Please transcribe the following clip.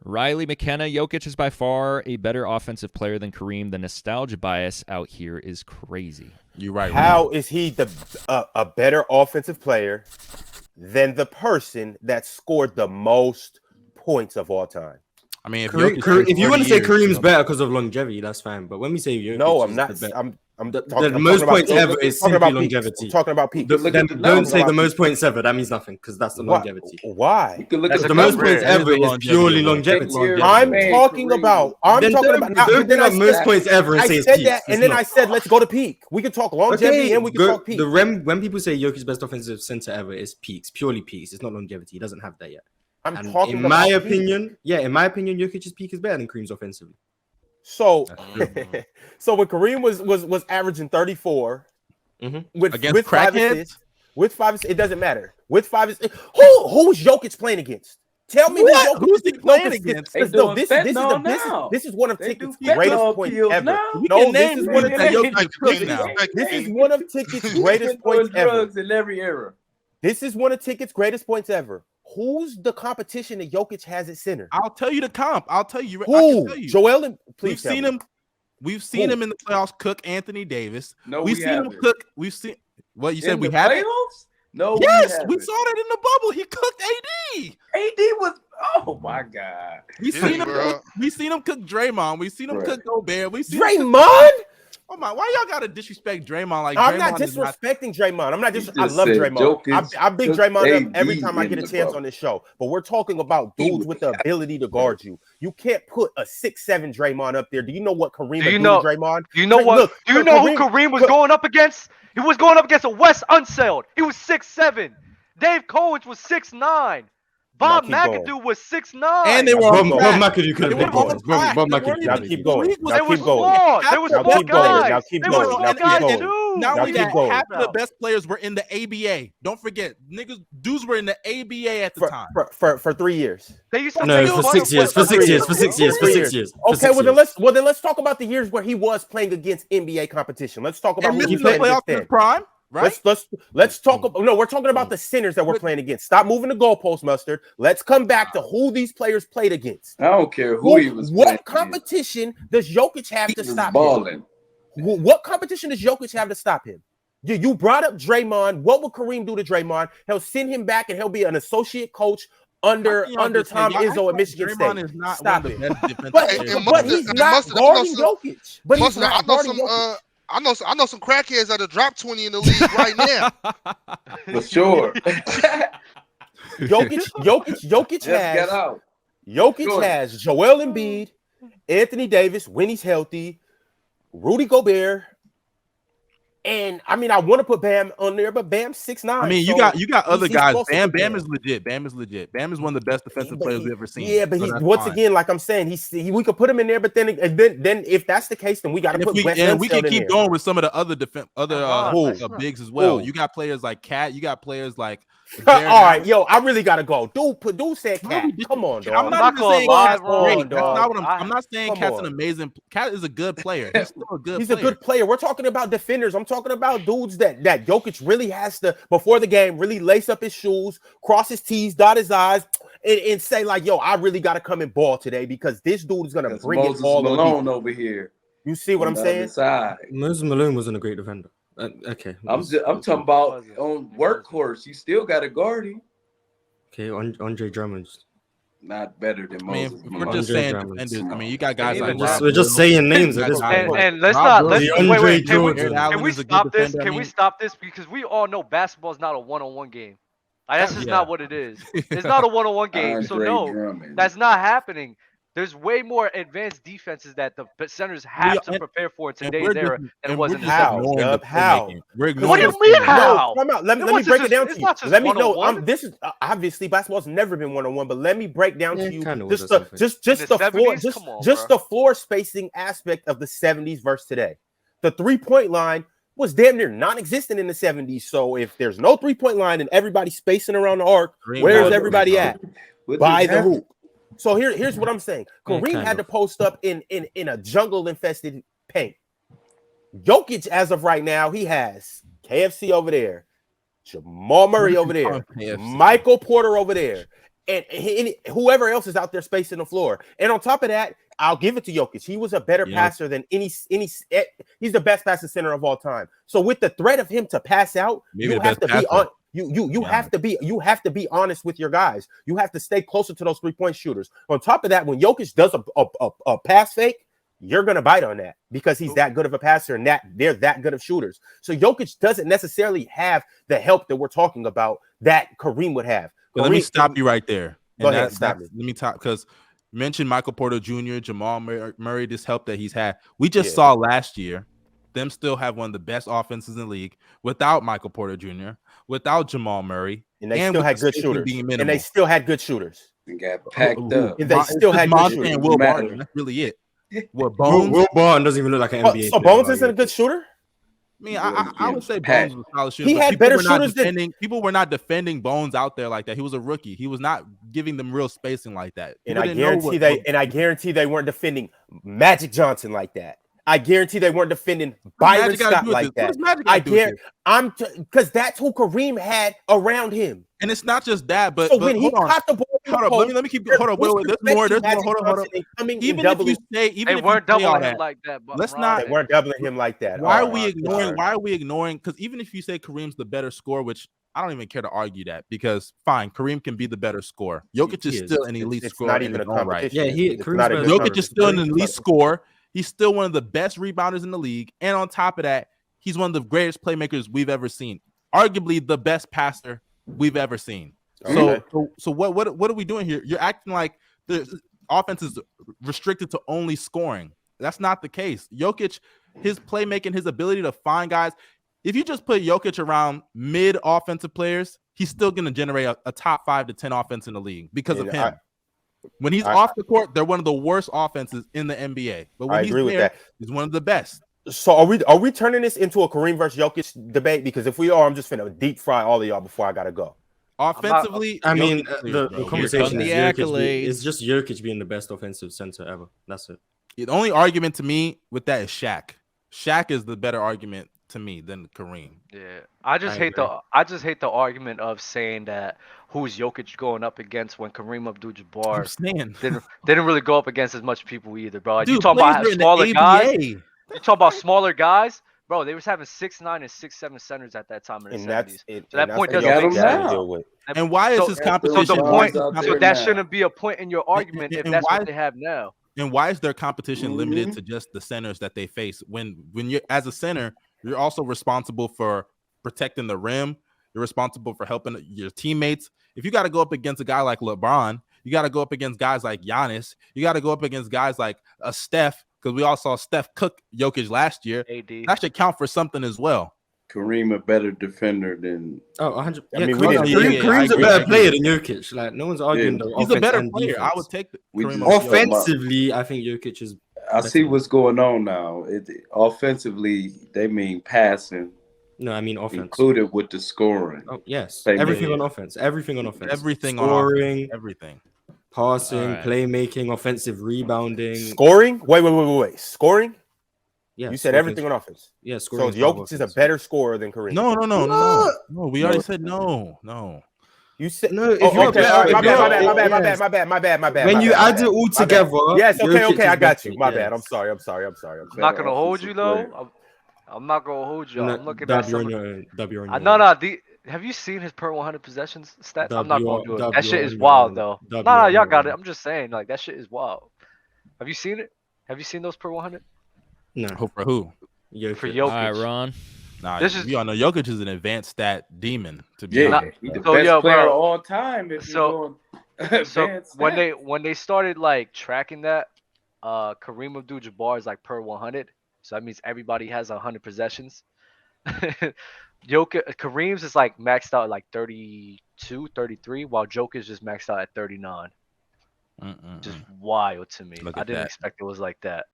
Riley McKenna, Jokic is by far a better offensive player than Kareem. The nostalgia bias out here is crazy. You're right. How is he a better offensive player than the person that scored the most points of all time? I mean, if you want to say Kareem's better because of longevity, that's fine. But when we say Jokic, no, I'm not. The most points ever is simply longevity. I'm talking about peaks. Don't say the most points ever. That means nothing because that's the longevity. Why? The most points ever is purely longevity. I'm talking about. Don't most points ever and say it's peaks. I said that, and then I said let's go to peak. We can talk longevity and we can talk peak. When people say Jokic's best offensive center ever is peaks, purely peaks. It's not longevity. He doesn't have that yet. In my opinion, Jokic's peak is better than Kareem's offensively. So, so when Kareem was averaging 34 with 5 assists, it doesn't matter. With 5 assists, who's Jokic playing against? Tell me who's he playing against? This is one of Ticket's greatest points ever. No, this is one of Ticket's greatest points ever. In every era. This is one of Ticket's greatest points ever. Who's the competition that Jokic has at center? I'll tell you the comp. I'll tell you. Who? Joel? Please. We've seen him in the playoffs cook Anthony Davis. No, we've seen him cook. We've seen what you said. We haven't. No. Yes, we saw that in the bubble. He cooked AD. AD was. Oh my God. We seen him cook Draymond. We seen him cook Gobert. We seen Draymond. Oh my! Why y'all gotta disrespect Draymond? Like I'm not disrespecting Draymond. I'm not just. I love Draymond. I big Draymond up every time I get a chance on this show. But we're talking about dudes with the ability to guard you. You can't put a 6'7" Draymond up there. Do you know what Kareem did to Draymond? Do you know what? Do you know who Kareem was going up against? He was going up against a Wes Unseld. He was 6'7". Dave Cohen was 6'9". Bob McAdoo was 6'9". And they were Bob McAdoo could have been Bob McAdoo. Now keep going. There was small guys. Now keep going. Not only that, half of the best players were in the ABA. Don't forget, dudes were in the ABA at the time. For 3 years. They used to for 6 years. For 6 years. Okay, well then let's talk about the years where he was playing against NBA competition. Let's talk about who he played playoffs in prime. Right? Let's talk about we're talking about the centers that we're playing against. Stop moving the goalpost, Mustard. Let's come back to who these players played against. I don't care who he was. What competition does Jokic have to stop him? What competition does Jokic have to stop him? You brought up Draymond. What would Kareem do to Draymond? He'll send him back and he'll be an associate coach under Tom Izzo at Michigan State. Is not Stop it. But he's not guarding Jokic. But he's not guarding Jokic. I know some crackheads that'll drop 20 in the league right now. For sure. Jokic has Joel Embiid, Anthony Davis when he's healthy, Rudy Gobert, and I mean I want to put Bam on there, but Bam's 6'9". I mean, you got other guys. Bam is legit. Bam is one of the best defensive players we've ever seen. Yeah, but again, like I'm saying, we could put him in there, but then if that's the case, then we got to put Wes and we can keep going with some of the other bigs as well. Who? You got players like Cat. You got players like. All right, yo, I really gotta go. Dude said Cat. Come on, dog. I'm not saying Cat's great. I'm not saying Cat's an amazing. Cat is a good player. He's still a good. He's a good player. We're talking about defenders. I'm talking about dudes that Jokic really has to before the game really lace up his shoes, cross his T's, dot his I's, and say like, yo, I really gotta come and ball today because this dude is gonna bring it all Malone over here. You see what I'm saying? Moses Malone wasn't a great defender. Okay, I'm talking about on workhorse. You still got to guard him. Okay, Andre Drummond's not better than Moses. We're just saying defenders. I mean, you got guys like we're just saying names at this point. And let's wait. Can we stop this? Can we stop this? Because we all know basketball is not a one-on-one game. That's just not what it is. It's not a one-on-one game. So no, that's not happening. There's way more advanced defenses that the centers have to prepare for in today's era than it was in the 70s. How? What do you mean how? No, let me break it down to you. Let me know. This is obviously basketball's never been one-on-one, but let me break down to you just the floor spacing aspect of the 70s versus today. The 3-point line was damn near non-existent in the 70s. So if there's no 3-point line and everybody's spacing around the arc, where's everybody at? By the hoop. So here's what I'm saying. Kareem had to post up in a jungle-infested paint. Jokic, as of right now, he has KFC over there, Jamal Murray over there, Michael Porter over there, and whoever else is out there spacing the floor. And on top of that, I'll give it to Jokic. He was a better passer than any. He's the best passing center of all time. So with the threat of him to pass out, you have to be on. You have to be honest with your guys. You have to stay closer to those 3-point shooters. On top of that, when Jokic does a pass fake, you're gonna bite on that because he's that good of a passer and they're that good of shooters. So Jokic doesn't necessarily have the help that we're talking about that Kareem would have. Let me stop you right there. Go ahead, stop me. Let me talk because you mentioned Michael Porter Jr., Jamal Murray, this help that he's had. We just saw last year them still have one of the best offenses in the league without Michael Porter Jr., without Jamal Murray, and they still had good shooters. And they still had good shooters. And got packed up. And they still had good shooters. And Will Barton. That's really it. What Bones? Will Barton doesn't even look like an NBA. So Bones isn't a good shooter. I mean, I would say Bones was a solid shooter. He had better shooters than people were not defending Bones out there like that. He was a rookie. He was not giving them real spacing like that. And I guarantee they weren't defending Magic Johnson like that. I guarantee they weren't defending Byron Scott like that. Because that's who Kareem had around him. And it's not just that, but when he caught the ball, let me keep. Hold on, wait. There's more. Hold on. Even if you say, they weren't doubling him like that. Let's not. They weren't doubling him like that. Why are we ignoring? Why are we ignoring? Because even if you say Kareem's the better scorer, which I don't even care to argue that, because fine, Kareem can be the better scorer. Jokic is still an elite scorer. Not even a competition. Yeah, Jokic is still an elite scorer. He's still one of the best rebounders in the league, and on top of that, he's one of the greatest playmakers we've ever seen. Arguably the best passer we've ever seen. Okay. So what are we doing here? You're acting like the offense is restricted to only scoring. That's not the case. Jokic, his playmaking, his ability to find guys. If you just put Jokic around mid offensive players, he's still going to generate a top 5 to 10 offense in the league because of him. When he's off the court, they're one of the worst offenses in the NBA. But when he's there, he's one of the best. So are we turning this into a Kareem versus Jokic debate? Because if we are, I'm just finna deep fry all of y'all before I gotta go. Offensively, the conversation is just Jokic being the best offensive center ever. That's it. The only argument to me with that is Shaq. Shaq is the better argument to me than Kareem. Yeah, I just hate the argument of saying that who's Jokic going up against when Kareem Abdul-Jabbar didn't really go up against as much people either, bro. Like, you talk about smaller guys. You talk about smaller guys, bro. They was having 6'9" and 6'7" centers at that time in the 70s. So that point doesn't make sense. And why is this competition? So that shouldn't be a point in your argument if that's what they have now. And why is their competition limited to just the centers that they face? When you're as a center, you're also responsible for protecting the rim. You're responsible for helping your teammates. If you got to go up against a guy like LeBron, you got to go up against guys like Giannis. You got to go up against guys like Steph, because we all saw Steph cook Jokic last year. AD. That should count for something as well. Kareem a better defender than 100. Yeah, Kareem's a better player than Jokic. Like no one's arguing. He's a better player. I would take Kareem offensively. I think Jokic is. I see what's going on now. Offensively, they mean passing. No, I mean offense. Included with the scoring. Oh, yes. Everything on offense. Everything on offense. Everything scoring, on everything. Passing, playmaking, offensive rebounding. Scoring? Wait. Scoring? Yeah. You said everything on offense. Yeah, scoring. So Jokic is a better scorer than Kareem. No. We already said no. You said no. If you're my bad. When you add it all together, yes, okay, I got you. My bad. I'm sorry. I'm not gonna hold you though. I'm not gonna hold you. I'm looking at some. No. Have you seen his per 100 possessions stats? I'm not gonna do it. That shit is wild though. No, y'all got it. I'm just saying, like that shit is wild. Have you seen it? Have you seen those per 100? No. For who? For Jokic. All right, Ron. Nah, we all know Jokic is an advanced stat demon. To be honest, he's the best player of all time. So when they started like tracking that, Kareem Abdul-Jabbar is like per 100. So that means everybody has 100 possessions. Kareem's is like maxed out at like 32, 33, while Jokic is maxed out at 39. Just wild to me. I didn't expect it was like that.